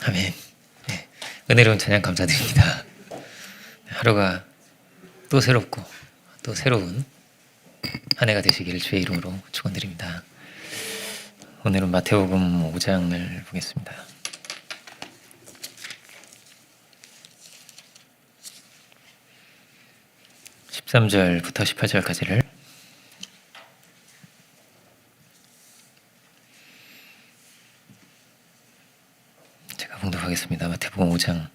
아멘. 네, 은혜로운 찬양 감사드립니다. 하루가 또 새롭고 또 새로운 한 해가 되시기를 주의 이름으로 축원드립니다. 오늘은 마태복음 5장을 보겠습니다. 13절부터 18절까지를 제가 봉독하겠습니다. 마태복음 5장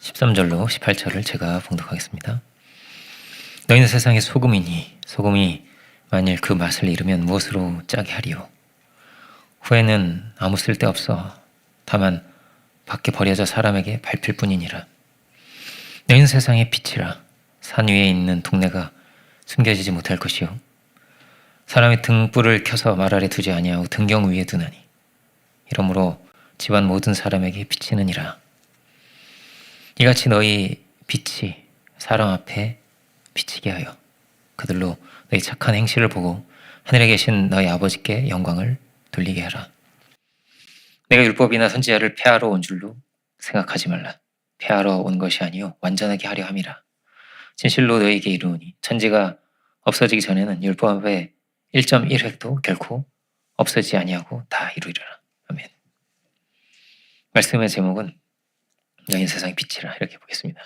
13절로 18절을 제가 봉독하겠습니다. 너희는 세상의 소금이니 소금이 만일 그 맛을 잃으면 무엇으로 짜게 하리요? 후에는 아무 쓸데없어 다만 밖에 버려져 사람에게 밟힐 뿐이니라. 너희는 세상의 빛이라. 산 위에 있는 동네가 숨겨지지 못할 것이요 사람의 등불을 켜서 말 아래 두지 아니하고 등경 위에 두나니 이러므로 집안 모든 사람에게 비치느니라. 이같이 너희 빛이 사람 앞에 비치게 하여 그들로 너희 착한 행실을 보고 하늘에 계신 너희 아버지께 영광을 돌리게 하라. 내가 율법이나 선지자를 폐하러 온 줄로 생각하지 말라. 폐하러 온 것이 아니요 완전하게 하려 함이라. 진실로 너희에게 이르노니 천지가 없어지기 전에는 율법의 1.1획도 결코 없어지지 아니하고 다 이루리라. 아멘. 말씀의 제목은 너희는 세상의 빛이라 이렇게 보겠습니다.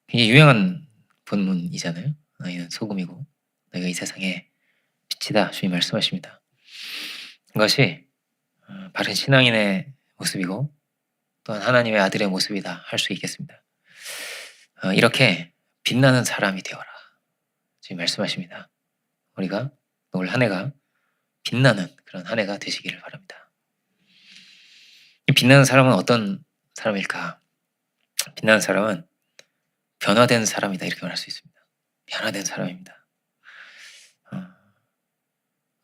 굉장히 유명한 본문이잖아요. 너희는 소금이고 너희가 이 세상의 빛이다 주님 말씀하십니다. 이것이 바른 신앙인의 모습이고 또한 하나님의 아들의 모습이다 할 수 있겠습니다. 이렇게 빛나는 사람이 되어라 주님 말씀하십니다. 우리가 올 한 해가 빛나는 그런 한 해가 되시기를 바랍니다. 이 빛나는 사람은 어떤 사람일까? 빛나는 사람은 변화된 사람이다 이렇게 말할 수 있습니다. 변화된 사람입니다.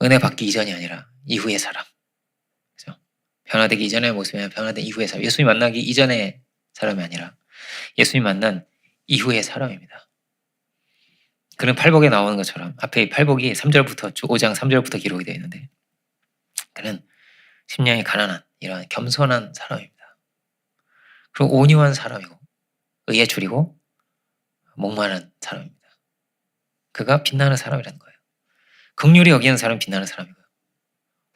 은혜 받기 이전이 아니라 이후의 사람. 그렇죠? 변화되기 이전의 모습이 아니라 변화된 이후의 사람. 예수님 만나기 이전의 사람이 아니라 예수님 만난 이후의 사람입니다. 그는 팔복에 나오는 것처럼 앞에 팔복이 3절부터 5장 3절부터 기록이 되어 있는데 그는 심령이 가난한 이러한 겸손한 사람입니다. 그리고 온유한 사람이고 의에 줄이고 목마른 사람입니다. 그가 빛나는 사람이라는 거예요. 긍휼히 여기는 사람이 빛나는 사람이고요.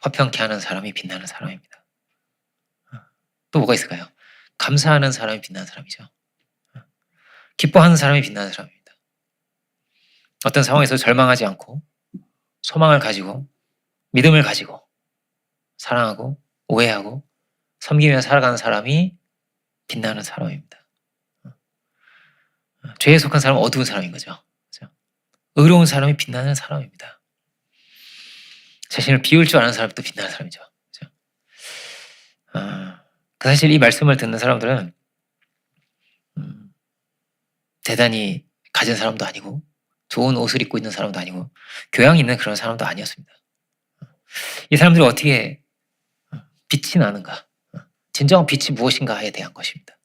화평케 하는 사람이 빛나는 사람입니다. 또 뭐가 있을까요? 감사하는 사람이 빛나는 사람이죠. 기뻐하는 사람이 빛나는 사람입니다. 어떤 상황에서 절망하지 않고 소망을 가지고 믿음을 가지고 사랑하고 오해하고 섬기며 살아가는 사람이 빛나는 사람입니다. 죄에 속한 사람은 어두운 사람인 거죠. 그렇죠? 의로운 사람이 빛나는 사람입니다. 자신을 비울 줄 아는 사람이 또 빛나는 사람이죠. 그렇죠? 사실 이 말씀을 듣는 사람들은 대단히 가진 사람도 아니고 좋은 옷을 입고 있는 사람도 아니고 교양 있는 그런 사람도 아니었습니다. 이 사람들이 어떻게 빛이 나는가? 진정한 빛이 무엇인가에 대한 것입니다.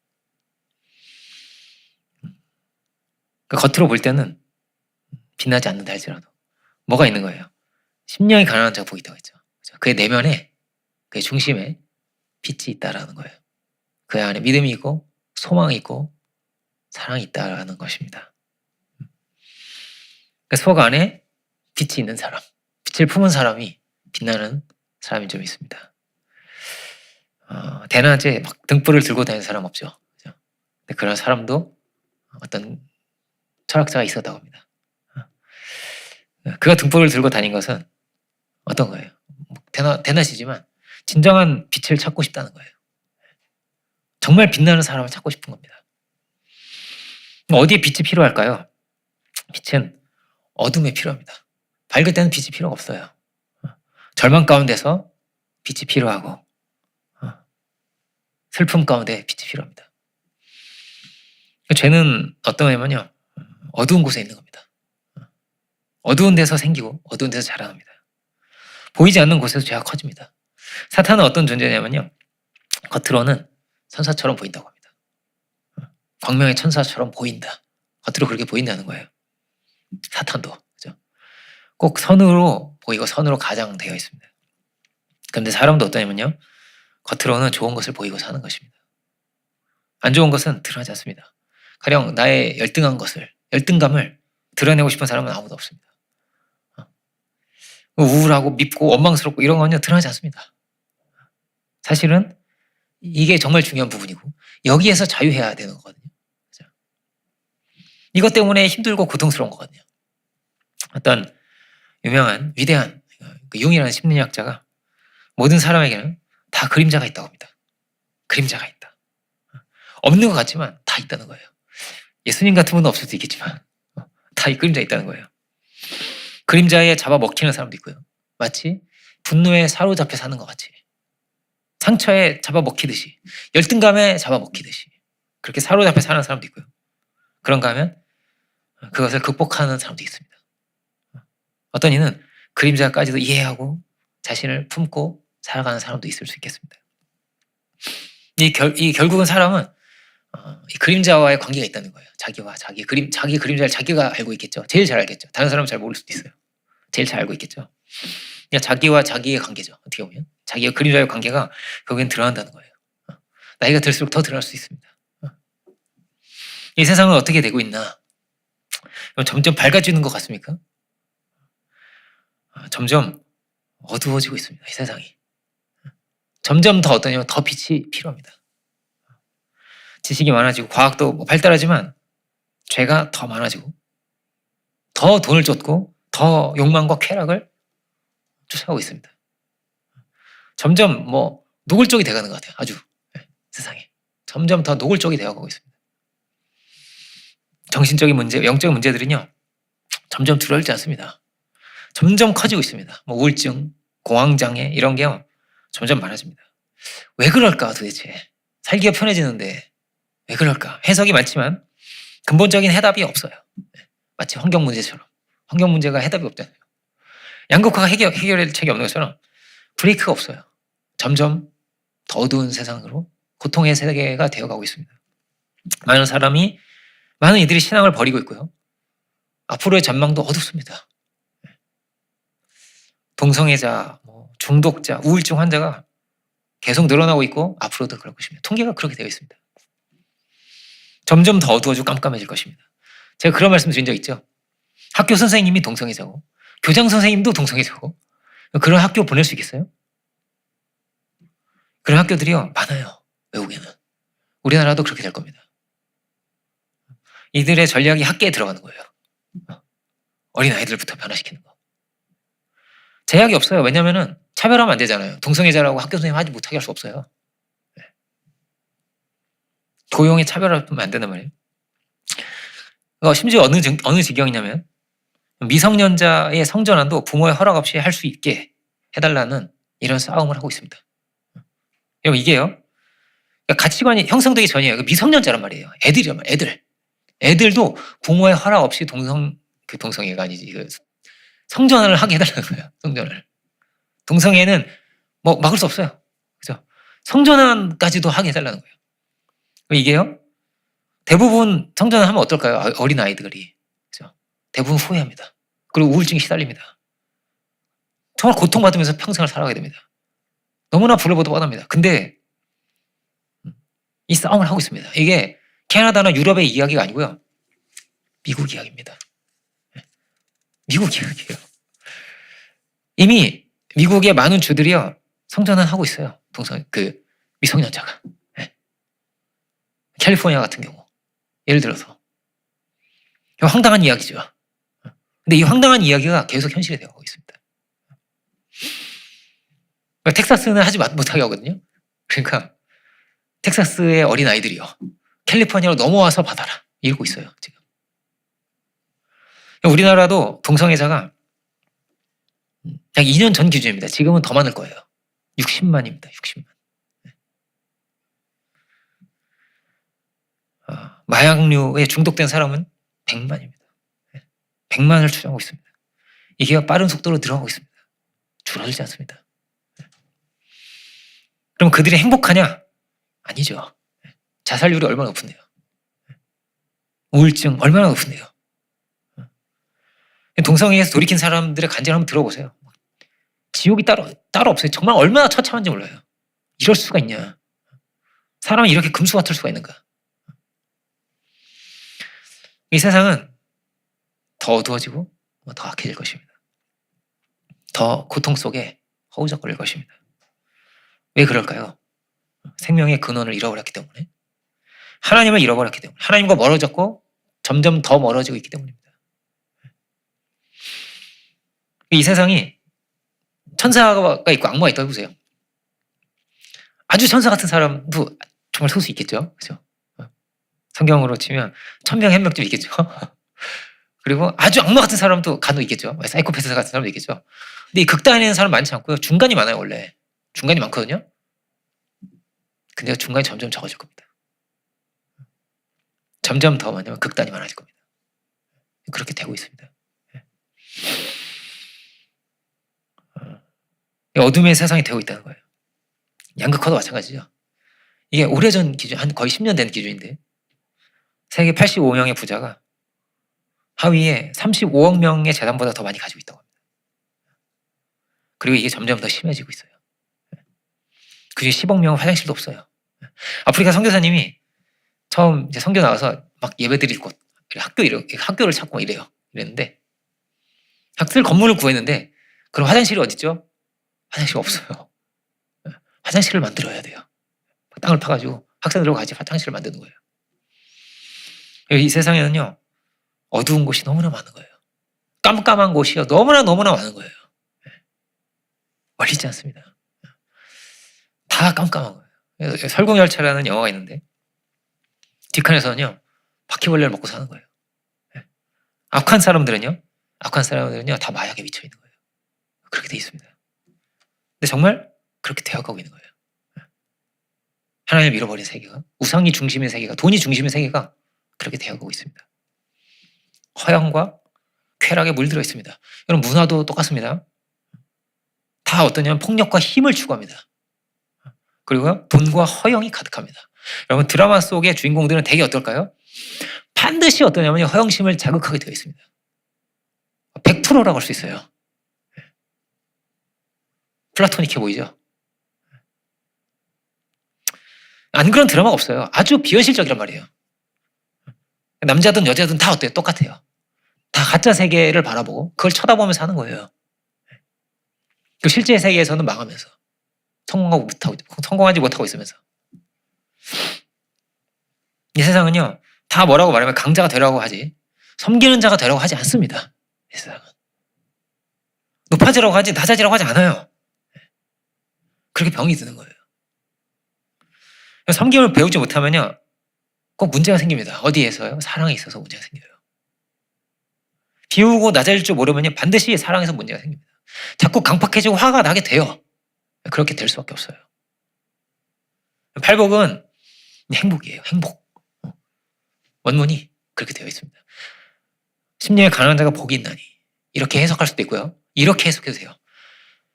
겉으로 볼 때는 빛나지 않는다 할지라도 뭐가 있는 거예요? 심령이 가난한 자가 복이 있다고 했죠. 그의 내면에 그의 중심에 빛이 있다라는 거예요. 그 안에 믿음이 있고 소망이 있고 사랑이 있다라는 것입니다. 속 안에 빛이 있는 사람, 빛을 품은 사람이 빛나는 사람이 좀 있습니다. 대낮에 막 등불을 들고 다니는 사람 없죠. 그렇죠? 근데 그런 사람도 어떤 철학자가 있었다고 합니다. 그가 등불을 들고 다닌 것은 어떤 거예요? 대낮이지만 진정한 빛을 찾고 싶다는 거예요. 정말 빛나는 사람을 찾고 싶은 겁니다. 어디에 빛이 필요할까요? 빛은 어둠에 필요합니다. 밝을 때는 빛이 필요가 없어요. 절망 가운데서 빛이 필요하고 슬픔 가운데 빛이 필요합니다. 죄는 어떤 거냐면요. 어두운 곳에 있는 겁니다. 어두운 데서 생기고 어두운 데서 자라납니다. 보이지 않는 곳에서 죄가 커집니다. 사탄은 어떤 존재냐면요. 겉으로는 천사처럼 보인다고 합니다. 광명의 천사처럼 보인다. 겉으로 그렇게 보인다는 거예요. 사탄도. 그죠? 꼭 선으로 보이고 선으로 가장되어 있습니다. 그런데 사람도 어떠냐면요. 겉으로는 좋은 것을 보이고 사는 것입니다. 안 좋은 것은 드러나지 않습니다. 가령 나의 열등감을 드러내고 싶은 사람은 아무도 없습니다. 우울하고 밉고 원망스럽고 이런 건요 드러나지 않습니다. 사실은 이게 정말 중요한 부분이고 여기에서 자유해야 되는 거거든요. 그렇죠? 이것 때문에 힘들고 고통스러운 거거든요. 어떤 유명한 위대한 그 융이라는 심리학자가 모든 사람에게는 다 그림자가 있다고 합니다. 그림자가 있다. 없는 것 같지만 다 있다는 거예요. 예수님 같은 분은 없을 수도 있겠지만 다 이 그림자 있다는 거예요. 그림자에 잡아먹히는 사람도 있고요. 마치 분노에 사로잡혀 사는 것 같이 상처에 잡아먹히듯이 열등감에 잡아먹히듯이 그렇게 사로잡혀 사는 사람도 있고요. 그런가 하면 그것을 극복하는 사람도 있습니다. 어떤 이는 그림자까지도 이해하고 자신을 품고 살아가는 사람도 있을 수 있겠습니다. 결국은 사람은 이 그림자와의 관계가 있다는 거예요. 자기 그림자를 자기가 알고 있겠죠. 제일 잘 알겠죠. 다른 사람은 잘 모를 수도 있어요. 제일 잘 알고 있겠죠. 그러니까 자기와 자기의 관계죠. 어떻게 보면 자기와 그림자의 관계가 결국엔 드러난다는 거예요. 나이가 들수록 더 드러날 수 있습니다. 이 세상은 어떻게 되고 있나? 점점 밝아지는 것 같습니까? 점점 어두워지고 있습니다. 이 세상이. 점점 더 어떠냐면 더 빛이 필요합니다. 지식이 많아지고 과학도 발달하지만 죄가 더 많아지고 더 돈을 쫓고 더 욕망과 쾌락을 쫓아가고 있습니다. 점점 노골적이 돼가는 것 같아요. 아주 세상에 점점 더 노골적이 되어가고 있습니다. 정신적인 문제, 영적인 문제들은요 점점 줄어들지 않습니다. 점점 커지고 있습니다. 우울증, 공황장애 이런 게요 점점 많아집니다. 왜 그럴까 도대체? 살기가 편해지는데 왜 그럴까? 해석이 많지만 근본적인 해답이 없어요. 마치 환경 문제처럼 환경 문제가 해답이 없잖아요. 양극화가 해결할 책이 없는 것처럼 브레이크가 없어요. 점점 더 어두운 세상으로 고통의 세계가 되어가고 있습니다. 많은 이들이 신앙을 버리고 있고요. 앞으로의 전망도 어둡습니다. 동성애자, 중독자, 우울증 환자가 계속 늘어나고 있고 앞으로도 그럴 것입니다. 통계가 그렇게 되어 있습니다. 점점 더 어두워지고 깜깜해질 것입니다. 제가 그런 말씀 드린 적 있죠. 학교 선생님이 동성애자고 교장 선생님도 동성애자고 그런 학교 보낼 수 있겠어요? 그런 학교들이요 많아요. 외국에는. 우리나라도 그렇게 될 겁니다. 이들의 전략이 학계에 들어가는 거예요. 어린아이들부터 변화시키는 거. 제약이 없어요. 왜냐하면 차별하면 안 되잖아요. 동성애자라고 학교 선생님 하지 못하게 할 수 없어요. 고용에 차별하면 안 된단 말이에요. 심지어 어느 지경이냐면 미성년자의 성전환도 부모의 허락 없이 할 수 있게 해달라는 이런 싸움을 하고 있습니다. 여러분 이게요. 가치관이 형성되기 전이에요. 미성년자란 말이에요. 애들이란 말이에요. 애들도 부모의 허락 없이 동성애가 아니지 성전환을 하게 해달라는 거예요. 성전환을. 동성애는 막을 수 없어요. 그죠? 성전환까지도 하게 해달라는 거예요. 이게요. 대부분 성전환 하면 어떨까요? 어린 아이들이. 그죠? 대부분 후회합니다. 그리고 우울증에 시달립니다. 정말 고통받으면서 평생을 살아가게 됩니다. 너무나 불을 보듯 뻔합니다. 근데 이 싸움을 하고 있습니다. 이게 캐나다나 유럽의 이야기가 아니고요. 미국 이야기입니다. 미국 이야기예요. 이미 미국의 많은 주들이요. 성전환 하고 있어요. 미성년자가. 캘리포니아 같은 경우. 예를 들어서. 황당한 이야기죠. 근데 이 황당한 이야기가 계속 현실이 되어가고 있습니다. 텍사스는 하지 못하게 하거든요. 그러니까 텍사스의 어린 아이들이요. 캘리포니아로 넘어와서 받아라. 이러고 있어요. 지금. 우리나라도 동성애자가 약 2년 전 기준입니다. 지금은 더 많을 거예요. 60만입니다. 60만. 마약류에 중독된 사람은 100만입니다. 100만을 추정하고 있습니다. 이게 빠른 속도로 늘어가고 있습니다. 줄어들지 않습니다. 그럼 그들이 행복하냐? 아니죠. 자살률이 얼마나 높은데요. 우울증 얼마나 높은데요. 동성애에서 돌이킨 사람들의 간증을 한번 들어보세요. 지옥이 따로 없어요. 정말 얼마나 처참한지 몰라요. 이럴 수가 있냐. 사람이 이렇게 금수 같을 수가 있는가. 이 세상은 더 어두워지고 더 악해질 것입니다. 더 고통 속에 허우적거릴 것입니다. 왜 그럴까요? 생명의 근원을 잃어버렸기 때문에, 하나님을 잃어버렸기 때문에, 하나님과 멀어졌고 점점 더 멀어지고 있기 때문입니다. 이 세상이 천사가 있고 악마가 있다고 보세요. 아주 천사 같은 사람도 정말 소수 있겠죠. 그렇죠? 성경으로 치면 1000명 1명쯤 있겠죠. 그리고 아주 악마 같은 사람도 간혹 있겠죠. 사이코패스 같은 사람도 있겠죠. 근데 이 극단에 있는 사람 많지 않고요. 중간이 많아요. 원래 중간이 많거든요. 근데 중간이 점점 적어질 겁니다. 점점 더 많으면 극단이 많아질 겁니다. 그렇게 되고 있습니다. 어둠의 세상이 되고 있다는 거예요. 양극화도 마찬가지죠. 이게 오래전 기준, 한 거의 10년 된 기준인데, 세계 85명의 부자가 하위에 35억 명의 재산보다 더 많이 가지고 있다고 합니다. 그리고 이게 점점 더 심해지고 있어요. 그중에 10억 명은 화장실도 없어요. 아프리카 선교사님이 처음 이제 선교 나가서 막 예배 드릴 곳, 학교를 찾고 막 이랬는데, 학생 건물을 구했는데, 그럼 화장실이 어딨죠? 화장실이 없어요. 화장실을 만들어야 돼요. 땅을 파가지고 학생들하고 같이 화장실을 만드는 거예요. 이 세상에는요, 어두운 곳이 너무나 많은 거예요. 깜깜한 곳이요, 너무나 많은 거예요. 말리지 않습니다. 다 깜깜한 거예요. 설국열차라는 영화가 있는데, 뒷칸에서는요, 바퀴벌레를 먹고 사는 거예요. 악한 사람들은요, 다 마약에 미쳐 있는 거예요. 그렇게 돼 있습니다. 근데 정말 그렇게 되어가고 있는 거예요. 하나님을 잃어버린 세계가, 우상이 중심의 세계가, 돈이 중심의 세계가 그렇게 되어가고 있습니다. 허영과 쾌락에 물들어 있습니다. 여러분, 문화도 똑같습니다. 다 어떠냐면 폭력과 힘을 추구합니다. 그리고 돈과 허영이 가득합니다. 여러분, 드라마 속의 주인공들은 대개 어떨까요? 반드시 어떠냐면 허영심을 자극하게 되어 있습니다. 100%라고 할 수 있어요. 플라토닉해 보이죠? 안 그런 드라마가 없어요. 아주 비현실적이란 말이에요. 남자든 여자든 다 어때요? 똑같아요. 다 가짜 세계를 바라보고 그걸 쳐다보면서 하는 거예요. 그 실제 세계에서는 망하면서 성공하지 못하고 있으면서. 이 세상은요, 다 뭐라고 말하면 강자가 되라고 하지, 섬기는 자가 되라고 하지 않습니다. 이 세상은 높아지라고 하지 낮아지라고 하지 않아요. 그렇게 병이 드는 거예요. 섬김을 배우지 못하면요, 꼭 문제가 생깁니다. 어디에서요? 사랑에 있어서 문제가 생겨요. 비우고 낮아질 줄 모르면요, 반드시 사랑에서 문제가 생깁니다. 자꾸 강팍해지고 화가 나게 돼요. 그렇게 될 수밖에 없어요. 팔복은 행복이에요. 행복. 원문이 그렇게 되어 있습니다. 심령에 가난한 자가 복이 있나니, 이렇게 해석할 수도 있고요, 이렇게 해석해도 돼요.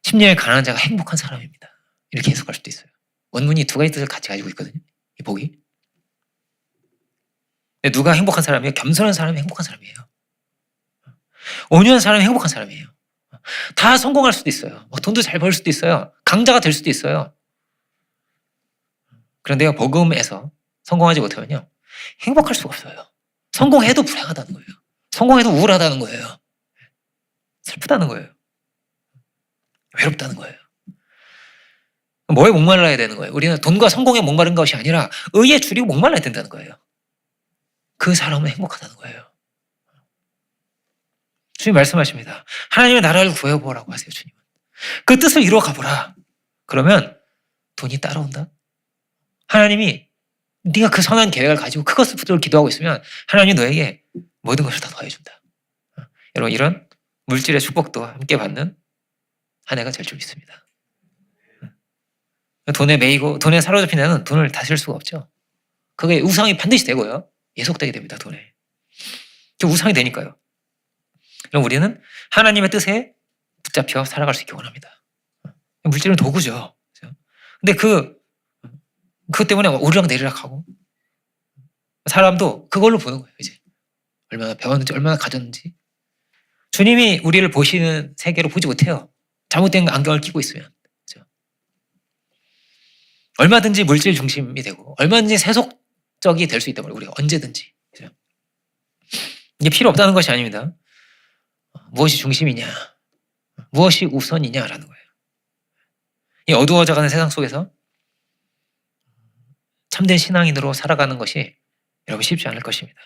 심령에 가난한 자가 행복한 사람입니다. 이렇게 해석할 수도 있어요. 원문이 두 가지 뜻을 같이 가지고 있거든요, 이 복이. 근데 누가 행복한 사람이에요? 겸손한 사람이 행복한 사람이에요. 온유한 사람이 행복한 사람이에요. 다 성공할 수도 있어요. 돈도 잘 벌 수도 있어요. 강자가 될 수도 있어요. 그런데 복음에서 성공하지 못하면요, 행복할 수가 없어요. 성공해도 불행하다는 거예요. 성공해도 우울하다는 거예요. 슬프다는 거예요. 외롭다는 거예요. 뭐에 목말라야 되는 거예요? 우리는 돈과 성공에 목마른 것이 아니라 의에 줄이고 목말라야 된다는 거예요. 그 사람은 행복하다는 거예요. 주님 말씀하십니다. 하나님의 나라를 구해보라고 하세요. 주님은 그 뜻을 이루어 가보라. 그러면 돈이 따라온다. 하나님이 네가 그 선한 계획을 가지고 그것을 붙들고 기도하고 있으면 하나님이 너에게 모든 것을 다 더해준다. 여러분, 이런 물질의 축복도 함께 받는 한 해가 될 줄 믿습니다. 돈에 매이고 돈에 사로잡힌 자는 돈을 다스릴 수가 없죠. 그게 우상이 반드시 되고요, 예속되게 됩니다. 돈에. 우상이 되니까요. 그럼 우리는 하나님의 뜻에 붙잡혀 살아갈 수 있기 원합니다. 물질은 도구죠. 근데 그것 때문에 오르락 내리락하고, 사람도 그걸로 보는 거예요. 이제 얼마나 배웠는지, 얼마나 가졌는지. 주님이 우리를 보시는 세계로 보지 못해요. 잘못된 안경을 끼고 있으면. 그렇죠? 얼마든지 물질 중심이 되고 얼마든지 세속적이 될 수 있단 말이에요. 우리가 언제든지. 그렇죠? 이게 필요 없다는 것이 아닙니다. 무엇이 중심이냐, 무엇이 우선이냐라는 거예요. 이 어두워져가는 세상 속에서 참된 신앙인으로 살아가는 것이 여러분 쉽지 않을 것입니다.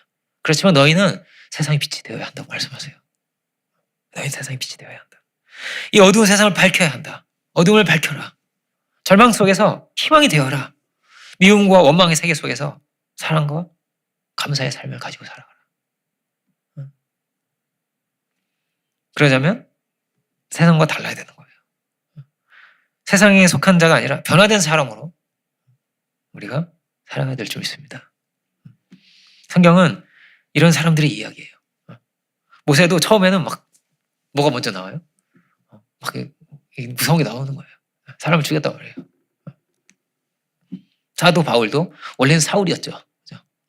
그렇지만 너희는 세상의 빛이 되어야 한다고 말씀하세요. 너희는 세상의 빛이 되어야 한다. 이 어두운 세상을 밝혀야 한다. 어둠을 밝혀라. 절망 속에서 희망이 되어라. 미움과 원망의 세계 속에서 사랑과 감사의 삶을 가지고 살아가라. 그러자면 세상과 달라야 되는 거예요. 세상에 속한 자가 아니라 변화된 사람으로 우리가 살아가야 될 줄 믿습니다. 성경은 이런 사람들의 이야기예요. 모세도 처음에는 막 뭐가 먼저 나와요? 막 무서운 게 나오는 거예요. 사람을 죽였단 말이에요. 사도 바울도 원래는 사울이었죠.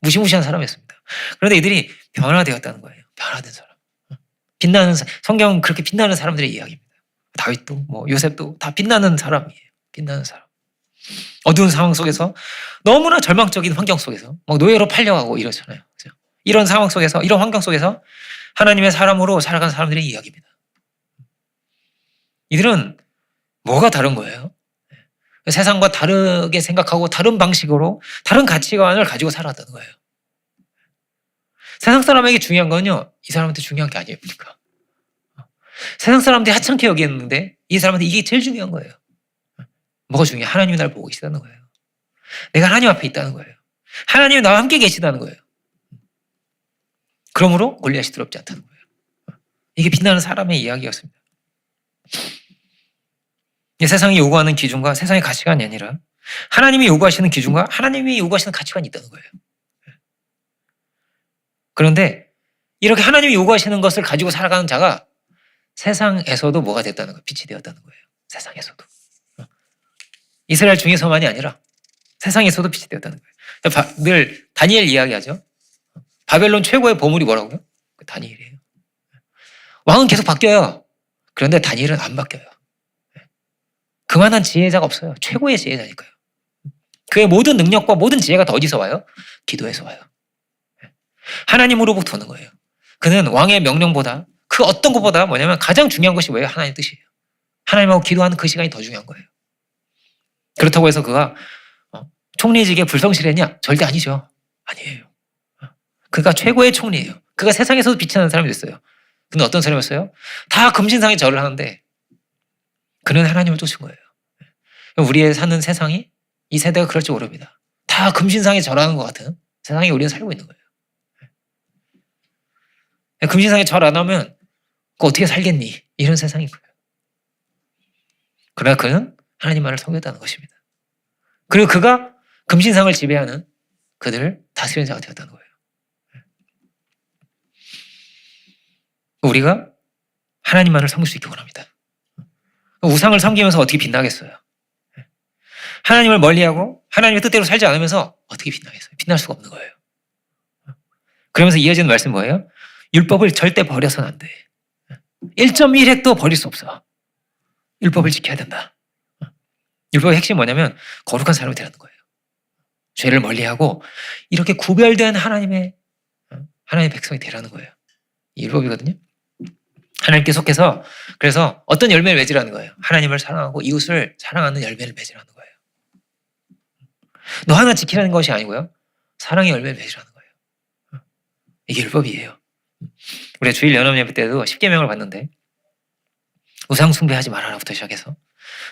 무시무시한 사람이었습니다. 그런데 이들이 변화되었다는 거예요. 변화된 사람. 빛나는 성경은 그렇게 빛나는 사람들의 이야기입니다. 다윗도 뭐 요셉도 다 빛나는 사람이에요. 빛나는 사람. 어두운 상황 속에서 너무나 절망적인 환경 속에서 막 노예로 팔려가고 이러잖아요. 그렇죠? 이런 상황 속에서 이런 환경 속에서 하나님의 사람으로 살아간 사람들의 이야기입니다. 이들은 뭐가 다른 거예요? 세상과 다르게 생각하고 다른 방식으로 다른 가치관을 가지고 살아왔다는 거예요. 세상 사람에게 중요한 건요, 이 사람한테 중요한 게 아니니까. 세상 사람들이 하찮게 여기는데 이 사람한테 이게 제일 중요한 거예요. 뭐가 중요해? 하나님이 날 보고 계시다는 거예요. 내가 하나님 앞에 있다는 거예요. 하나님이 나와 함께 계시다는 거예요. 그러므로 골리앗이 두렵지 않다는 거예요. 이게 빛나는 사람의 이야기였습니다. 세상이 요구하는 기준과 세상의 가치관이 아니라 하나님이 요구하시는 기준과 하나님이 요구하시는 가치관이 있다는 거예요. 그런데 이렇게 하나님이 요구하시는 것을 가지고 살아가는 자가 세상에서도 뭐가 됐다는 거예요. 빛이 되었다는 거예요. 세상에서도. 이스라엘 중에서만이 아니라 세상에서도 빛이 되었다는 거예요. 늘 다니엘 이야기하죠. 바벨론 최고의 보물이 뭐라고요? 다니엘이에요. 왕은 계속 바뀌어요. 그런데 다니엘은 안 바뀌어요. 그만한 지혜자가 없어요. 최고의 지혜자니까요. 그의 모든 능력과 모든 지혜가 다 어디서 와요? 기도에서 와요. 하나님으로부터 오는 거예요. 그는 왕의 명령보다 그 어떤 것보다 뭐냐면 가장 중요한 것이 뭐예요? 하나님의 뜻이에요. 하나님하고 기도하는 그 시간이 더 중요한 거예요. 그렇다고 해서 그가 총리직에 불성실했냐? 절대 아니죠. 아니에요. 그가 최고의 총리예요. 그가 세상에서도 빛이 나는 사람이 됐어요. 근데 어떤 사람이었어요? 다 금신상에 절을 하는데 그는 하나님을 쫓은 거예요. 우리의 사는 세상이 이 세대가 그럴지 모릅니다. 다 금신상에 절하는 것 같은 세상에 우리는 살고 있는 거예요. 금신상에 절 안 하면 그거 어떻게 살겠니? 이런 세상인 거예요. 그러나 그는 하나님만을 섬겼다는 것입니다. 그리고 그가 금신상을 지배하는 그들을 다스리는 자가 되었다는 거예요. 우리가 하나님만을 섬길 수 있기 원합니다. 우상을 섬기면서 어떻게 빛나겠어요? 하나님을 멀리하고 하나님의 뜻대로 살지 않으면서 어떻게 빛나겠어요? 빛날 수가 없는 거예요. 그러면서 이어지는 말씀은 뭐예요? 율법을 절대 버려서는 안 돼. 1.1획도 버릴 수 없어. 율법을 지켜야 된다. 율법의 핵심이 뭐냐면 거룩한 사람이 되라는 거예요. 죄를 멀리하고 이렇게 구별된 하나님의 백성이 되라는 거예요. 이 율법이거든요. 하나님께 속해서 그래서 어떤 열매를 맺으라는 거예요. 하나님을 사랑하고 이웃을 사랑하는 열매를 맺으라는 거예요. 너 하나 지키라는 것이 아니고요. 사랑의 열매를 맺으라는 거예요. 이게 율법이에요. 우리가 주일 연합 예배 때도 10계명을 봤는데 우상 숭배하지 말아라부터 시작해서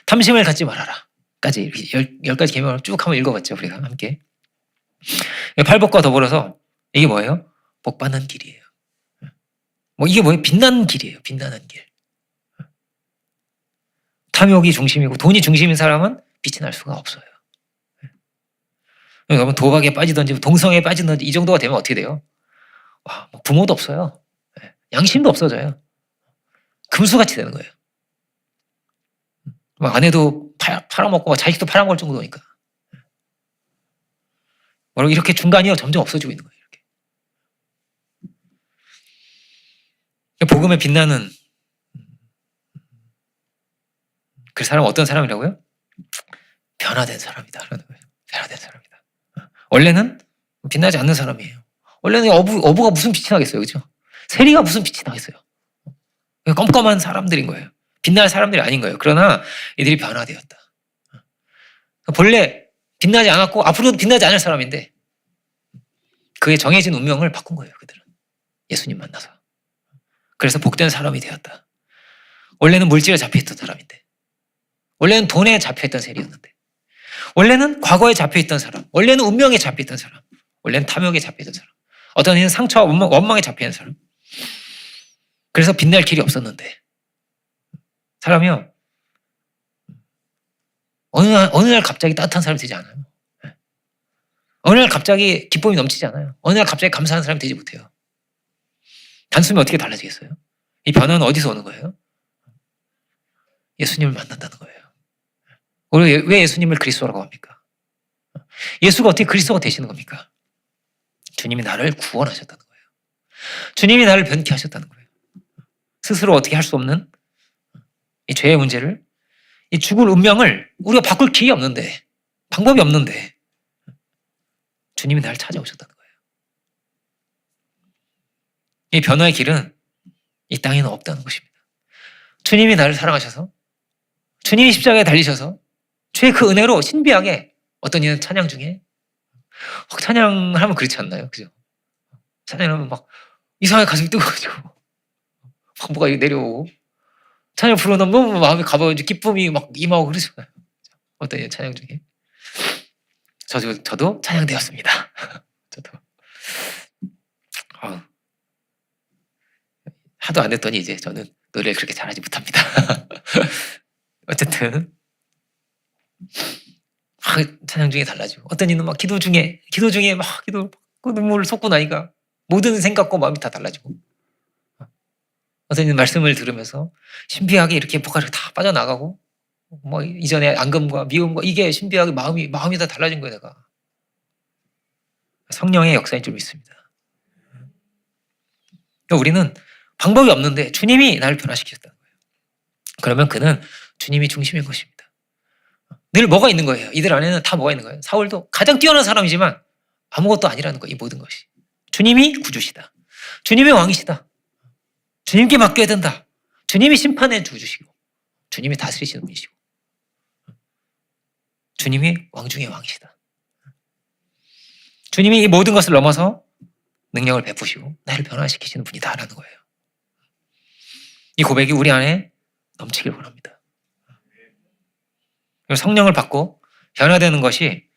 탐심을 갖지 말아라 까지 10가지 계명을 쭉 한번 읽어봤죠. 우리가 함께. 팔복과 더불어서 이게 뭐예요? 복 받는 길이에요. 뭐 이게 뭐예요? 빛나는 길이에요. 빛나는 길. 탐욕이 중심이고 돈이 중심인 사람은 빛이 날 수가 없어요. 여러분 도박에 빠지든지 동성애에 빠지든지 이 정도가 되면 어떻게 돼요? 와, 뭐 부모도 없어요. 양심도 없어져요. 금수같이 되는 거예요. 아내도 팔아먹고 자식도 팔아먹을 정도니까. 이렇게 중간이요 점점 없어지고 있는 거예요. 이렇게. 복음에 빛나는 사람은 어떤 사람이라고요? 변화된 사람이다라는 거예요. 변화된 사람이다. 원래는 빛나지 않는 사람이에요. 원래는 어부가 무슨 빛이 나겠어요, 그렇죠? 세리가 무슨 빛이 나겠어요? 껌껌한 사람들인 거예요. 빛날 사람들이 아닌 거예요. 그러나 이들이 변화되었다. 본래 빛나지 않았고 앞으로도 빛나지 않을 사람인데 그의 정해진 운명을 바꾼 거예요. 그들은 예수님 만나서. 그래서 복된 사람이 되었다. 원래는 물질에 잡혀있던 사람인데, 원래는 돈에 잡혀있던 세리였는데, 원래는 과거에 잡혀있던 사람, 원래는 운명에 잡혀있던 사람, 원래는 탐욕에 잡혀있던 사람, 어떤 이는 상처와 원망에 잡혀있는 사람. 그래서 빛날 길이 없었는데 사람이요, 어느 날 갑자기 따뜻한 사람이 되지 않아요. 어느 날 갑자기 기쁨이 넘치지 않아요. 어느 날 갑자기 감사하는 사람이 되지 못해요. 단숨에 어떻게 달라지겠어요? 이 변화는 어디서 오는 거예요? 예수님을 만난다는 거예요. 우리 왜 예수님을 그리스도라고 합니까? 예수가 어떻게 그리스도가 되시는 겁니까? 주님이 나를 구원하셨다는 거예요. 주님이 나를 변케 하셨다는 거예요. 스스로 어떻게 할 수 없는 이 죄의 문제를, 이 죽을 운명을 우리가 바꿀 기회 없는데, 방법이 없는데 주님이 나를 찾아오셨다는 거예요. 이 변화의 길은 이 땅에는 없다는 것입니다. 주님이 나를 사랑하셔서, 주님이 십자가에 달리셔서 주의 그 은혜로 신비하게, 어떤 이는 찬양 중에 찬양을 하면 그렇지 않나요? 그죠? 찬양하면 막 이상하게 가슴이 뜨거워지고 막 뭐가 내려오고, 찬양 부르면 너무 마음이 가벼워지고 기쁨이 막 임하고 그러잖아요. 어떤 이는 찬양 중에 저도 찬양되었습니다. 저도 하도 안 됐더니 이제 저는 노래를 그렇게 잘하지 못합니다. 어쨌든 찬양 중에 달라지고, 어떤 이는 막 기도 중에 막 눈물을 쏟고 나니까 모든 생각과 마음이 다 달라지고, 어떤 이는 말씀을 들으면서 신비하게 이렇게 뭐가 다 빠져나가고, 뭐 이전에 앙금과 미움과 이게 신비하게 마음이 다 달라진 거예요. 내가 성령의 역사인 줄 믿습니다. 그러니까 우리는 방법이 없는데 주님이 나를 변화시키셨다는 거예요. 그러면 그는 주님이 중심인 것입니다. 늘 뭐가 있는 거예요. 이들 안에는 다 뭐가 있는 거예요. 사울도 가장 뛰어난 사람이지만 아무것도 아니라는 거예요. 이 모든 것이. 주님이 구주시다. 주님이 왕이시다. 주님께 맡겨야 된다. 주님이 심판의 주주시고, 주님이 다스리시는 분이시고, 주님이 왕 중의 왕이시다. 주님이 이 모든 것을 넘어서 능력을 베푸시고 나를 변화시키시는 분이다라는 거예요. 이 고백이 우리 안에 넘치길 원합니다. 성령을 받고 변화되는 것이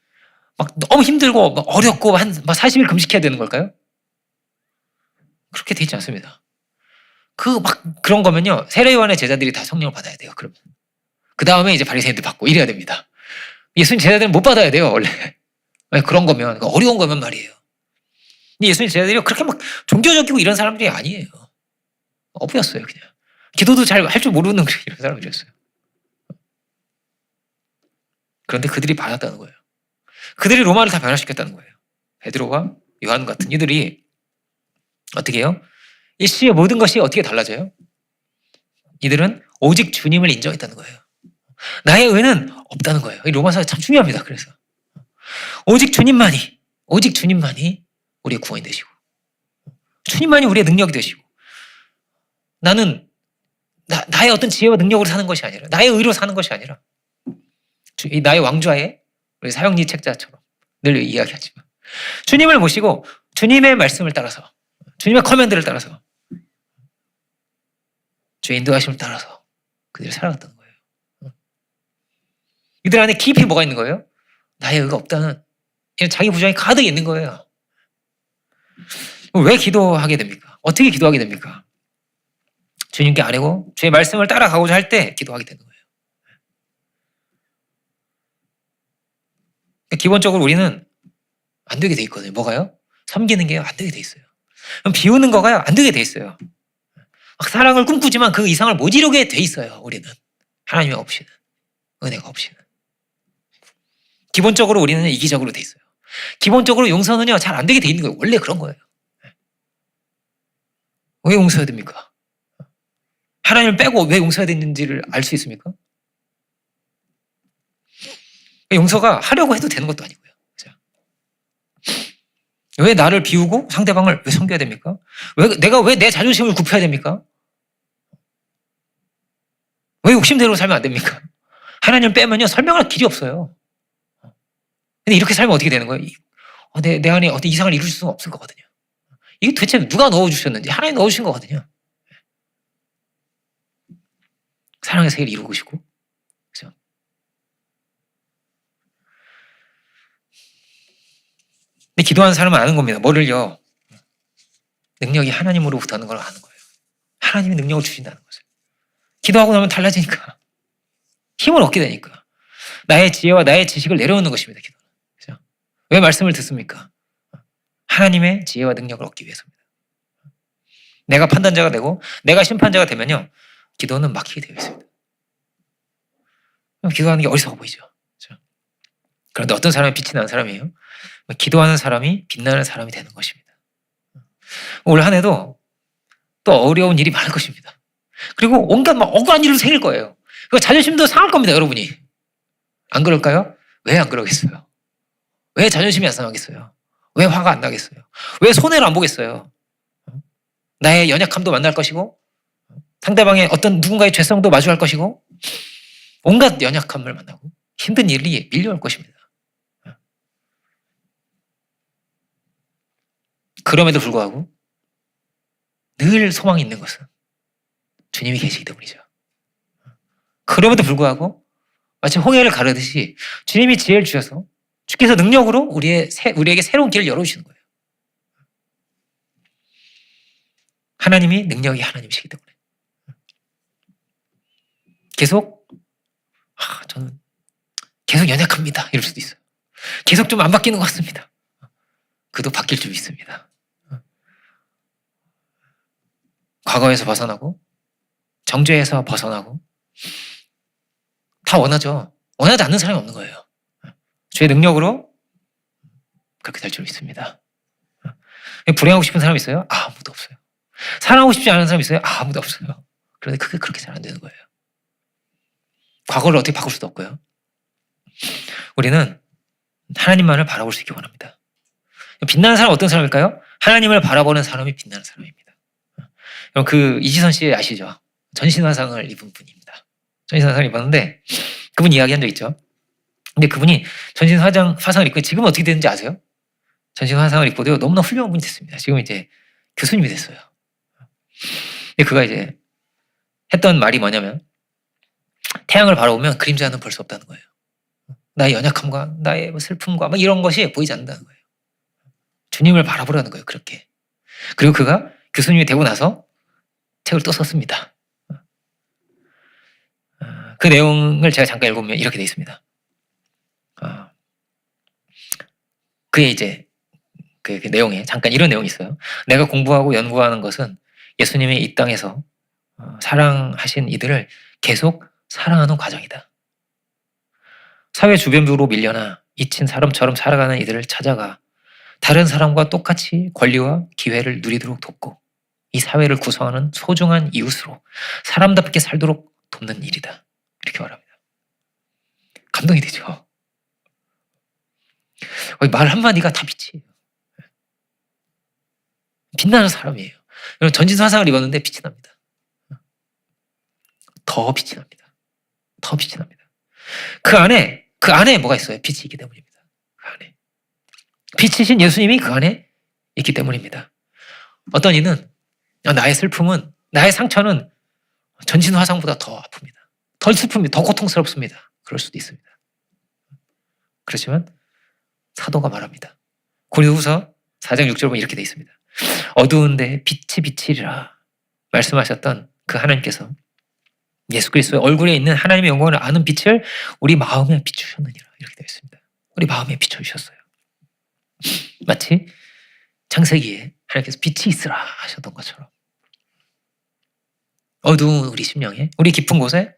막 너무 힘들고 막 어렵고 한 40일 금식해야 되는 걸까요? 그렇게 되지 않습니다. 그런 거면요, 세례요한의 제자들이 다 성령을 받아야 돼요. 그러면 그 다음에 이제 바리새인들 받고 이래야 됩니다. 예수님 제자들은 못 받아야 돼요, 원래. 그런 거면, 어려운 거면 말이에요. 근데 예수님 제자들이 그렇게 막 종교적이고 이런 사람들이 아니에요. 어부였어요, 그냥. 기도도 잘 할 줄 모르는 이런 사람들이었어요. 그런데 그들이 받았다는 거예요. 그들이 로마를 다 변화시켰다는 거예요. 베드로와 요한 같은 이들이 어떻게 해요? 일시의 모든 것이 어떻게 달라져요? 이들은 오직 주님을 인정했다는 거예요. 나의 의는 없다는 거예요. 이 로마서가 참 중요합니다. 그래서 오직 주님만이 우리의 구원이 되시고, 주님만이 우리의 능력이 되시고, 나는 나의 어떤 지혜와 능력으로 사는 것이 아니라, 나의 의로 사는 것이 아니라, 나의 왕좌에 우리 사형리 책자처럼 늘 이야기하지만 주님을 모시고 주님의 말씀을 따라서, 주님의 커맨드를 따라서, 주의 인도하심을 따라서 그들이 살아갔다는 거예요. 이들 안에 깊이 뭐가 있는 거예요? 나의 의가 없다는 이런 자기 부정이 가득 있는 거예요. 왜 기도하게 됩니까? 어떻게 기도하게 됩니까? 주님께 아뢰고 주의 말씀을 따라가고자 할 때 기도하게 되는 거예요. 기본적으로 우리는 안 되게 돼 있거든요. 뭐가요? 섬기는 게요, 안 되게 돼 있어요. 그럼 비우는 거가요, 안 되게 돼 있어요. 막 사랑을 꿈꾸지만 그 이상을 못 이루게 돼 있어요. 우리는 하나님 없이는, 은혜가 없이는. 기본적으로 우리는 이기적으로 돼 있어요. 기본적으로 용서는요, 잘 안 되게 돼 있는 거예요. 원래 그런 거예요. 왜 용서해야 됩니까? 하나님을 빼고 왜 용서해야 되는지를 알 수 있습니까? 용서가 하려고 해도 되는 것도 아니고요. 그죠? 왜 나를 비우고 상대방을 왜 섬겨야 됩니까? 내가 왜 내 자존심을 굽혀야 됩니까? 왜 욕심대로 살면 안 됩니까? 하나님 빼면요, 설명할 길이 없어요. 근데 이렇게 살면 어떻게 되는 거예요? 내 안에 어떤 이상을 이룰 수는 없을 거거든요. 이게 도대체 누가 넣어주셨는지 하나님 넣어주신 거거든요. 사랑의 세계를 이루고 싶고. 그죠? 근데 기도하는 사람은 아는 겁니다. 뭐를요? 능력이 하나님으로부터 하는 걸 아는 거예요. 하나님이 능력을 주신다는 것을. 기도하고 나면 달라지니까. 힘을 얻게 되니까. 나의 지혜와 나의 지식을 내려놓는 것입니다. 기도는. 그죠? 왜 말씀을 듣습니까? 하나님의 지혜와 능력을 얻기 위해서입니다. 내가 판단자가 되고 내가 심판자가 되면요, 기도는 막히게 되어 있습니다. 기도하는 게 어리석어 보이죠. 그렇죠? 그런데 어떤 사람이 빛이 나는 사람이에요? 기도하는 사람이 빛나는 사람이 되는 것입니다. 올 한 해도 또 어려운 일이 많을 것입니다. 그리고 온갖 막 억울한 일도 생길 거예요. 그 자존심도 상할 겁니다, 여러분이. 안 그럴까요? 왜 안 그러겠어요? 왜 자존심이 안 상하겠어요? 왜 화가 안 나겠어요? 왜 손해를 안 보겠어요? 나의 연약함도 만날 것이고 상대방의 어떤 누군가의 죄성도 마주할 것이고 온갖 연약함을 만나고 힘든 일이 밀려올 것입니다. 그럼에도 불구하고 늘 소망이 있는 것은 주님이 계시기 때문이죠. 그럼에도 불구하고 마치 홍해를 가르듯이 주님이 지혜를 주셔서 주께서 능력으로 우리에게 새로운 길을 열어주시는 거예요. 하나님이 능력이 하나님이시기 때문에. 계속 저는 계속 연약합니다, 이럴 수도 있어요. 계속 좀 안 바뀌는 것 같습니다. 그도 바뀔 줄 믿습니다. 과거에서 벗어나고 정죄에서 벗어나고 다 원하죠. 원하지 않는 사람이 없는 거예요. 주의 능력으로 그렇게 될 줄 믿습니다. 불행하고 싶은 사람 있어요? 아무도 없어요. 사랑하고 싶지 않은 사람 있어요? 아무도 없어요. 그런데 그게 그렇게 잘 안 되는 거예요. 과거를 어떻게 바꿀 수도 없고요. 우리는 하나님만을 바라볼 수 있기 원합니다. 빛나는 사람은 어떤 사람일까요? 하나님을 바라보는 사람이 빛나는 사람입니다. 그 이지선 씨 아시죠? 전신화상을 입은 분입니다. 전신화상을 입었는데 그분 이야기한 적 있죠. 근데 그분이 전신화상을 입고 지금 어떻게 되는지 아세요? 전신화상을 입고도 너무나 훌륭한 분이 됐습니다. 지금 이제 교수님이 됐어요. 근데 그가 이제 했던 말이 뭐냐면 태양을 바라보면 그림자는 볼 수 없다는 거예요. 나의 연약함과 나의 슬픔과 막 이런 것이 보이지 않는다는 거예요. 주님을 바라보라는 거예요, 그렇게. 그리고 그가 교수님이 되고 나서 책을 또 썼습니다. 그 내용을 제가 잠깐 읽어보면 이렇게 돼 있습니다. 그의 이제 그 내용에 잠깐 이런 내용이 있어요. 내가 공부하고 연구하는 것은 예수님이 이 땅에서 사랑하신 이들을 계속 사랑하는 과정이다. 사회 주변부로 밀려나 잊힌 사람처럼 살아가는 이들을 찾아가 다른 사람과 똑같이 권리와 기회를 누리도록 돕고 이 사회를 구성하는 소중한 이웃으로 사람답게 살도록 돕는 일이다. 이렇게 말합니다. 감동이 되죠. 말 한마디가 다 빛이에요. 빛나는 사람이에요. 여러분 전신화상을 입었는데 빛이 납니다. 더 빛이 납니다. 더 빛이 납니다. 그 안에 뭐가 있어요? 빛이 있기 때문입니다. 그 안에. 빛이신 예수님이 그 안에 있기 때문입니다. 어떤 이는 나의 슬픔은, 나의 상처는 전신화상보다 더 아픕니다. 덜 슬픕니다. 더 고통스럽습니다. 그럴 수도 있습니다. 그렇지만 사도가 말합니다. 고린도후서 4장 6절 보면 이렇게 돼 있습니다. 어두운데 빛이 비치리라 말씀하셨던 그 하나님께서 예수 그리스도의 얼굴에 있는 하나님의 영광을 아는 빛을 우리 마음에 비추셨느니라 이렇게 되어 있습니다. 우리 마음에 비춰주셨어요. 마치 창세기에 하나님께서 빛이 있으라 하셨던 것처럼 어두운 우리 심령에, 우리 깊은 곳에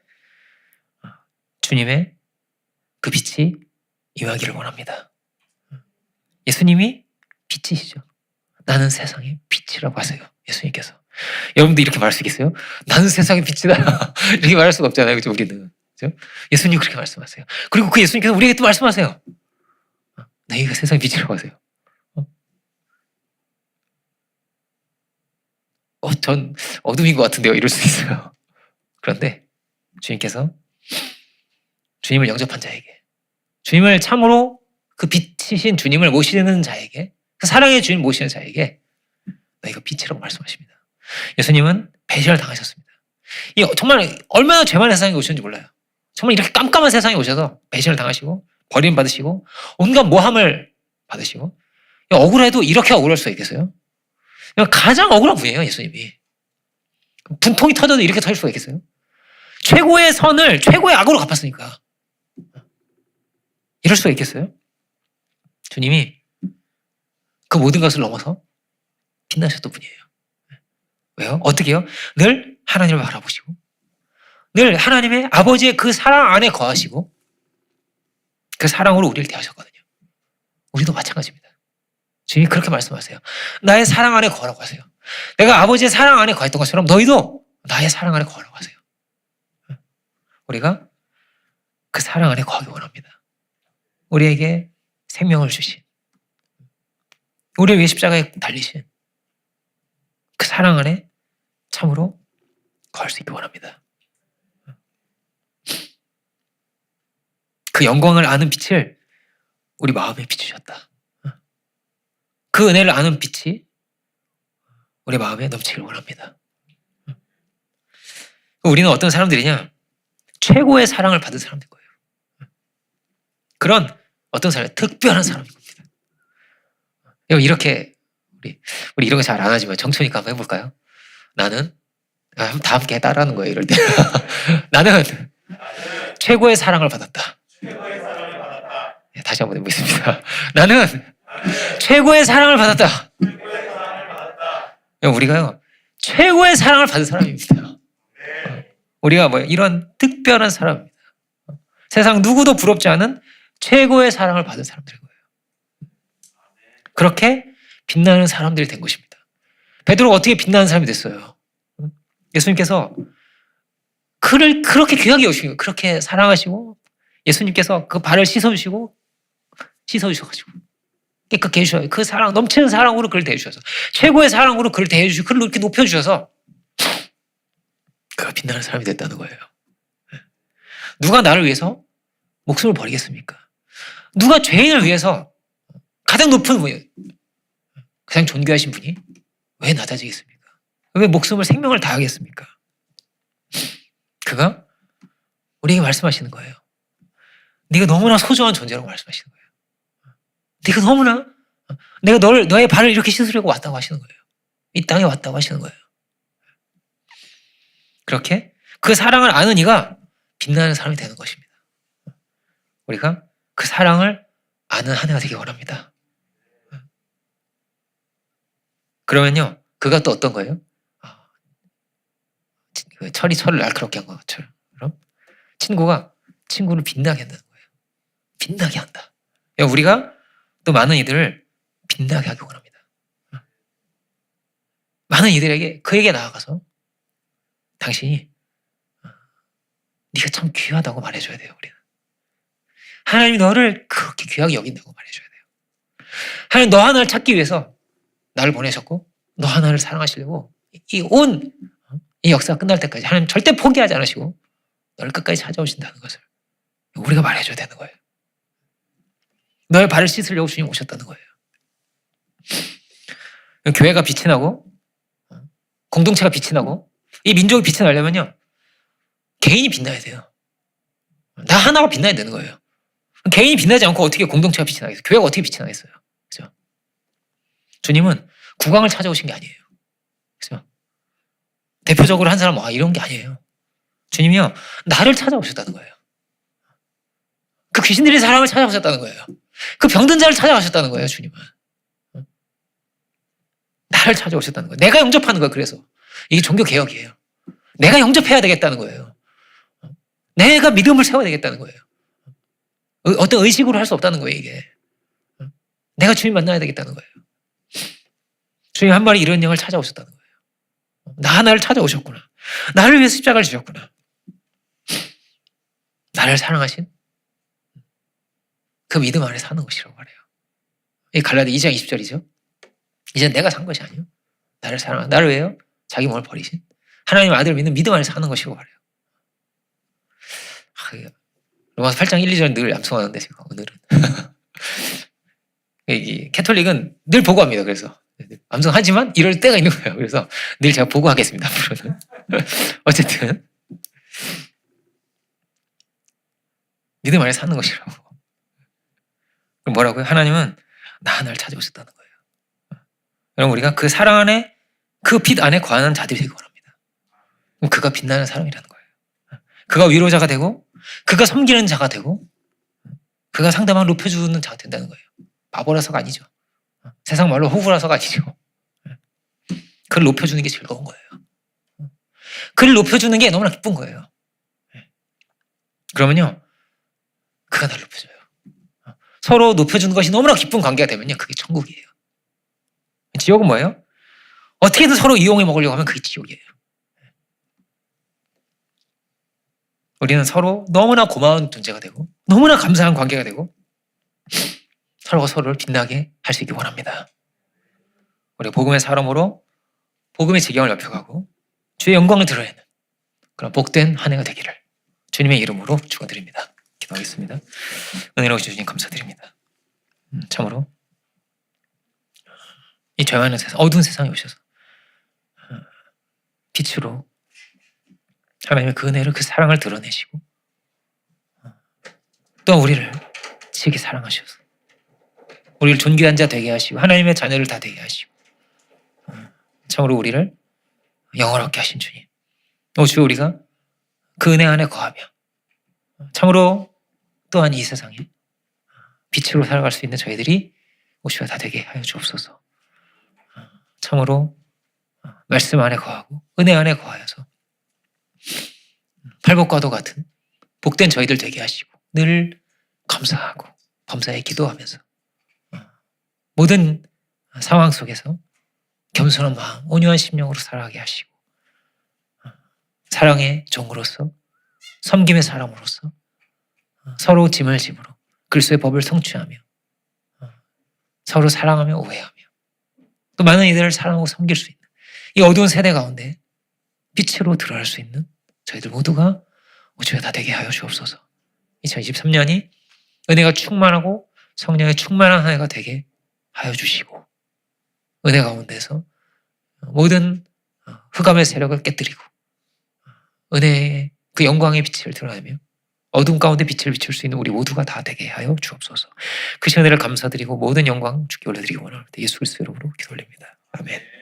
주님의 그 빛이 임하기를 원합니다. 예수님이 빛이시죠. 나는 세상의 빛이라고 하세요. 예수님께서. 여러분도 이렇게 말할 수 있겠어요? 나는 세상의 빛이다. 이렇게 말할 수가 없잖아요. 그죠? 우리는. 그죠? 예수님 그렇게 말씀하세요. 그리고 그 예수님께서 우리에게 또 말씀하세요. 너희가 세상의 빛이라고 하세요. 전 어둠인 것 같은데요. 이럴 수 있어요. 그런데 주님께서 주님을 영접한 자에게, 주님을 참으로 그 빛이신 주님을 모시는 자에게, 그 사랑의 주님 모시는 자에게 너희가 빛이라고 말씀하십니다. 예수님은 배신을 당하셨습니다. 정말 얼마나 죄 많은 세상에 오셨는지 몰라요. 정말 이렇게 깜깜한 세상에 오셔서 배신을 당하시고 버림받으시고 온갖 모함을 받으시고 억울해도 이렇게 억울할 수가 있겠어요? 가장 억울한 분이에요, 예수님이. 분통이 터져도 이렇게 터질 수가 있겠어요? 최고의 선을 최고의 악으로 갚았으니까. 이럴 수가 있겠어요? 주님이 그 모든 것을 넘어서 빛나셨던 분이에요. 왜요? 어떻게 해요? 늘 하나님을 바라보시고 늘 하나님의 아버지의 그 사랑 안에 거하시고 그 사랑으로 우리를 대하셨거든요. 우리도 마찬가지입니다. 주님이 그렇게 말씀하세요. 나의 사랑 안에 거하라고 하세요. 내가 아버지의 사랑 안에 거했던 것처럼 너희도 나의 사랑 안에 거하라고 하세요. 우리가 그 사랑 안에 거하기 원합니다. 우리에게 생명을 주신, 우리를 위해 십자가에 달리신 그 사랑 안에 참으로 거할 수 있기 원합니다. 그 영광을 아는 빛을 우리 마음에 비추셨다. 그 은혜를 아는 빛이 우리 마음에 넘치길 원합니다. 우리는 어떤 사람들이냐? 최고의 사랑을 받은 사람들 거예요. 그런 어떤 사람, 특별한 사람인 겁니다. 이렇게 우리 이런 거 잘 안 하지만 정천이니까 한번 해볼까요? 나는 다 함께 따라하는 거예요. 이럴 때 나는 최고의 사랑을 받았다. 다시 한번 해보겠습니다. 나는 최고의 사랑을 받았다. 우리가요 최고의 사랑을 받은 사람입니다. 우리가 이런 특별한 사람입니다. 세상 누구도 부럽지 않은 최고의 사랑을 받은 사람들인 거예요. 그렇게 빛나는 사람들이 된 것입니다. 베드로가 어떻게 빛나는 사람이 됐어요? 예수님께서 그를 그렇게 귀하게 여기시고 그렇게 사랑하시고 예수님께서 그 발을 씻어주셔가지고 깨끗게 해주셔요. 그 사랑, 넘치는 사랑으로 그를 대해주셔서 최고의 사랑으로 그를 대해주시고 그를 이렇게 높여주셔서 그가 빛나는 사람이 됐다는 거예요. 누가 나를 위해서 목숨을 버리겠습니까? 누가 죄인을 위해서 가장 높은 분이, 가장 존귀하신 분이 왜 낮아지겠습니까? 왜 목숨을 생명을 다하겠습니까? 그가 우리에게 말씀하시는 거예요. 네가 너무나 소중한 존재라고 말씀하시는 거예요. 네가 너무나 내가 너의 발을 이렇게 씻으려고 왔다고 하시는 거예요. 이 땅에 왔다고 하시는 거예요. 그렇게 그 사랑을 아는 이가 빛나는 사람이 되는 것입니다. 우리가 그 사랑을 아는 한 해가 되기 원합니다. 그러면요, 그가 또 어떤 거예요? 철이 철을 날카롭게 한 것처럼 친구가 친구를 빛나게 한다는 거예요. 빛나게 한다. 우리가 또 많은 이들을 빛나게 하기 원합니다. 많은 이들에게 그에게 나아가서 당신이 네가 참 귀하다고 말해줘야 돼요. 우리는 하나님이 너를 그렇게 귀하게 여긴다고 말해줘야 돼요. 하나님 너 하나를 찾기 위해서 나를 보내셨고 너 하나를 사랑하시려고 이 역사가 끝날 때까지 하나님 절대 포기하지 않으시고 너를 끝까지 찾아오신다는 것을 우리가 말해줘야 되는 거예요. 너의 발을 씻으려고 주님 오셨다는 거예요. 교회가 빛이 나고 공동체가 빛이 나고 이 민족이 빛이 나려면요 개인이 빛나야 돼요. 나 하나가 빛나야 되는 거예요. 개인이 빛나지 않고 어떻게 공동체가 빛이 나겠어요? 교회가 어떻게 빛이 나겠어요? 그죠? 주님은 국왕을 찾아오신 게 아니에요. 그죠? 대표적으로 한 사람 이런 게 아니에요. 주님이요 나를 찾아오셨다는 거예요. 그 귀신들의 사람을 찾아오셨다는 거예요. 그 병든 자를 찾아가셨다는 거예요. 주님은 나를 찾아오셨다는 거예요. 내가 영접하는 거예요. 그래서 이게 종교 개혁이에요. 내가 영접해야 되겠다는 거예요. 내가 믿음을 세워야 되겠다는 거예요. 어떤 의식으로 할 수 없다는 거예요. 이게 내가 주님 만나야 되겠다는 거예요. 주님 한 마리 이런 영을 찾아오셨다는 거예요. 나 하나를 찾아오셨구나. 나를 위해 십자가를 지셨구나. 나를 사랑하신 그 믿음 안에 사는 것이라고 말해요. 이 갈라디 2장 20절이죠. 이제 내가 산 것이 아니요 나를 사랑한, 나를 왜요? 자기 몸을 버리신 하나님 아들을 믿는 믿음 안에 사는 것이라고 말해요. 로마서 8장 1, 2절 늘 암송하는데 제가 오늘은 이 캐톨릭은 늘 보고합니다. 그래서 암송하지만 이럴 때가 있는 거예요. 그래서 늘 제가 보고하겠습니다. 앞으로는. 어쨌든 믿음 안에 사는 것이라고. 그럼 뭐라고요? 하나님은 나 하나를 찾아오셨다는 거예요. 그럼 우리가 그 사랑 안에, 그 빛 안에 거하는 자들이 되기 원합니다. 그럼 그가 빛나는 사람이라는 거예요. 그가 위로자가 되고, 그가 섬기는 자가 되고, 그가 상대방을 높여주는 자가 된다는 거예요. 바보라서가 아니죠. 세상 말로 호구라서가 아니죠. 그를 높여주는 게 즐거운 거예요. 그를 높여주는 게 너무나 기쁜 거예요. 그러면요, 그가 나를 높여줘요. 서로 높여주는 것이 너무나 기쁜 관계가 되면요, 그게 천국이에요. 지옥은 뭐예요? 어떻게든 서로 이용해 먹으려고 하면 그게 지옥이에요. 우리는 서로 너무나 고마운 존재가 되고 너무나 감사한 관계가 되고 서로가 서로를 빛나게 할 수 있기 원합니다. 우리가 복음의 사람으로 복음의 지경을 넓혀가고 주의 영광을 드러내는 그런 복된 한 해가 되기를 주님의 이름으로 축원드립니다. 기도하겠습니다. 은혜로우신 주님 감사드립니다. 참으로 이 죄 많은 세상, 어두운 세상에 오셔서 빛으로 하나님의 그 은혜를, 그 사랑을 드러내시고 또 우리를 지게 사랑하셔서 우리를 존귀한 자 되게 하시고 하나님의 자녀를 다 되게 하시고 참으로 우리를 영원하게 하신 주님, 주 우리가 그 은혜 안에 거하며 참으로 또한 이 세상에 빛으로 살아갈 수 있는 저희들이 오주가 다 되게 하여 주옵소서. 참으로 말씀 안에 거하고 은혜 안에 거하여서 팔복과도 같은 복된 저희들 되게 하시고 늘 감사하고 범사에 기도하면서 모든 상황 속에서 겸손한 마음, 온유한 심령으로 살아가게 하시고 사랑의 종으로서, 섬김의 사람으로서 서로 짐을 짐으로 그리스도의 법을 성취하며 서로 사랑하며 오해하며 또 많은 이들을 사랑하고 섬길 수 있는 이 어두운 세대 가운데 빛으로 드러날 수 있는 저희들 모두가 주여 다 되게 하여 주옵소서. 2023년이 은혜가 충만하고 성령의 충만한 한 해가 되게 하여 주시고 은혜 가운데서 모든 흑암의 세력을 깨뜨리고 은혜의 그 영광의 빛을 드러내며 어둠 가운데 빛을 비출 수 있는 우리 모두가 다 되게 하여 주옵소서. 그 시간을 감사드리고 모든 영광 주께 올려드리기 원합니다. 예수 그리스도 이름으로 기도 올립니다. 아멘.